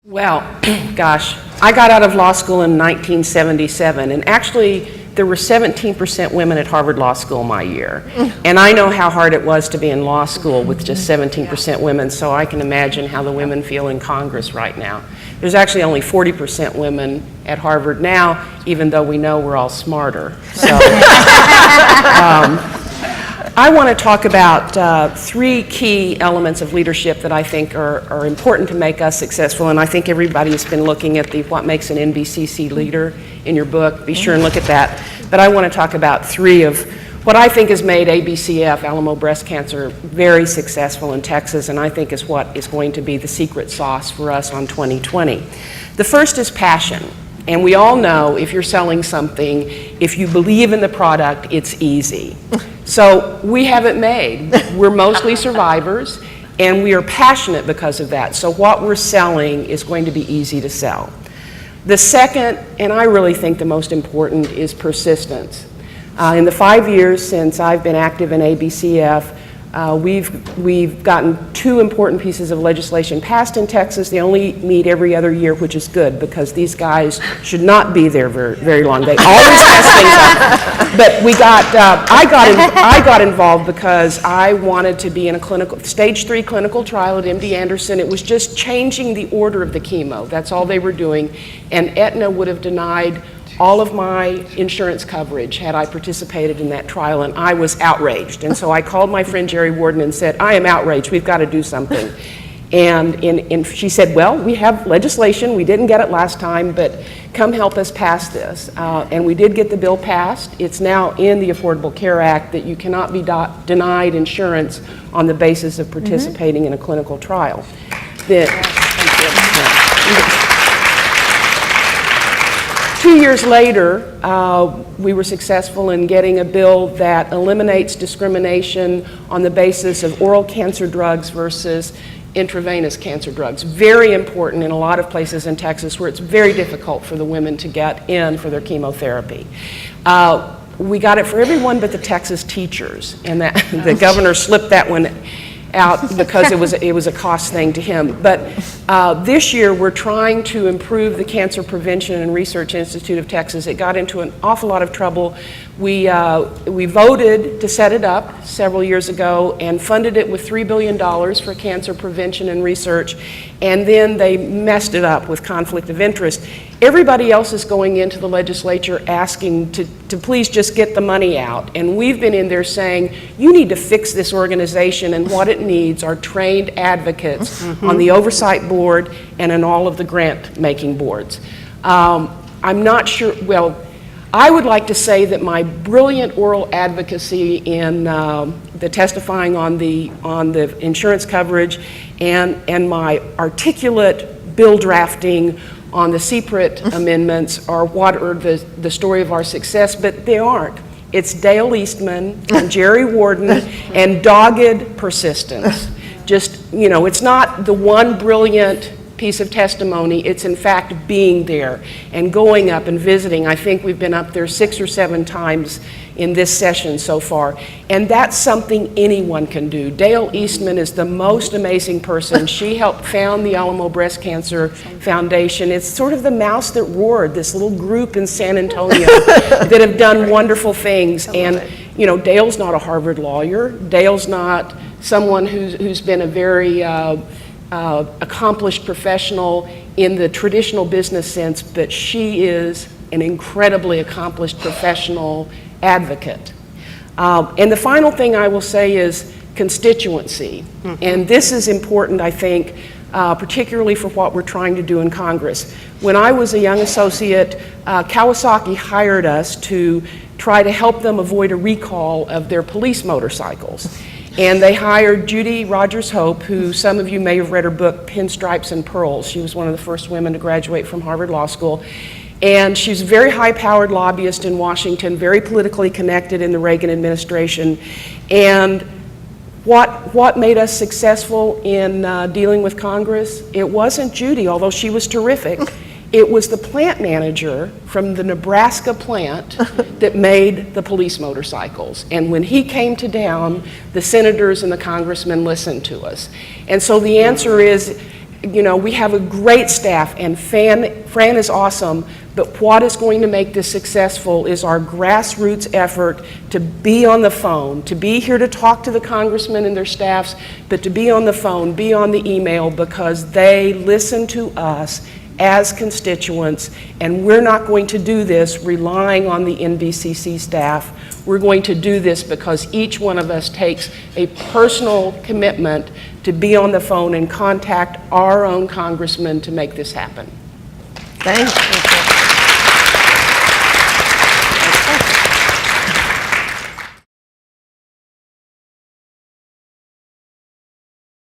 Well, gosh, I got out of law school in 1977, and actually there were 17% women at Harvard Law School my year. And I know how hard it was to be in law school with just 17% women, so I can imagine how the women feel in Congress right now. There's actually only 40% women at Harvard now, even though we know we're all smarter. So, I want to talk about three key elements of leadership that I think are important to make us successful, and I think everybody has been looking at the What Makes an NBCC Leader in your book. Be sure and look at that. But I want to talk about three of what I think has made ABCF, Alamo Breast Cancer, very successful in Texas, and I think is what is going to be the secret sauce for us on 2020. The first is passion. And we all know if you're selling something, if you believe in the product, it's easy. So we have it made. We're mostly survivors, and we are passionate because of that. So what we're selling is going to be easy to sell. The second, and I really think the most important, is persistence. In the 5 years since I've been active in ABCF, we've gotten two important pieces of legislation passed in Texas. They only meet every other year, which is good because these guys should not be there very long. They always mess things up. But I got involved because I wanted to be in a stage 3 clinical trial at MD Anderson. It was just changing the order of the chemo. That's all they were doing. And Aetna would have denied all of my insurance coverage had I participated in that trial, and I was outraged. And so I called my friend Jerry Warden and said, I am outraged, we've got to do something. And she said, well, we have legislation, we didn't get it last time, but come help us pass this. And we did get the bill passed. It's now in the Affordable Care Act that you cannot be denied insurance on the basis of participating in a clinical trial. 2 years later, we were successful in getting a bill that eliminates discrimination on the basis of oral cancer drugs versus intravenous cancer drugs. Very important in a lot of places in Texas where it's very difficult for the women to get in for their chemotherapy. We got it for everyone but the Texas teachers, and the governor slipped that one out because it was a cost thing to him. But this year we're trying to improve the Cancer Prevention and Research Institute of Texas. It got into an awful lot of trouble. We voted to set it up several years ago and funded it with $3 billion for cancer prevention and research, and then they messed it up with conflict of interest. Everybody else is going into the legislature asking to please just get the money out, and we've been in there saying, you need to fix this organization, and what it needs are trained advocates on the oversight board and in all of the grant-making boards. I'm not sure, well, I would like to say that my brilliant oral advocacy in the testifying on the insurance coverage and my articulate bill drafting on the CPRIT amendments are what are the story of our success, but they aren't. It's Dale Eastman and Jerry Warden and dogged persistence. Just, you know, it's not the one brilliant piece of testimony, it's in fact being there and going up and visiting. I think we've been up there 6 or 7 times in this session so far, and that's something anyone can do. Dale Eastman is the most amazing person. She helped found the Alamo Breast Cancer Foundation. It's sort of the mouse that roared, this little group in San Antonio that have done wonderful things. And you know, Dale's not a Harvard lawyer. Dale's not someone who's been a very accomplished professional in the traditional business sense, but she is an incredibly accomplished professional advocate. And the final thing I will say is constituency. And this is important, I think, particularly for what we're trying to do in Congress. When I was a young associate, Kawasaki hired us to try to help them avoid a recall of their police motorcycles. And they hired Judy Rogers-Hope, who some of you may have read her book, Pinstripes and Pearls. She was one of the first women to graduate from Harvard Law School. And she's a very high-powered lobbyist in Washington, very politically connected in the Reagan administration. And what made us successful in dealing with Congress? It wasn't Judy, although she was terrific. It was the plant manager from the Nebraska plant that made the police motorcycles. And when he came to town, the senators and the congressmen listened to us. And so the answer is, you know, we have a great staff, and Fran is awesome, but what is going to make this successful is our grassroots effort to be on the phone, to be here to talk to the congressmen and their staffs, but to be on the phone, be on the email, because they listen to us as constituents, and we're not going to do this relying on the NBCC staff. We're going to do this because each one of us takes a personal commitment to be on the phone and contact our own congressman to make this happen. Thanks.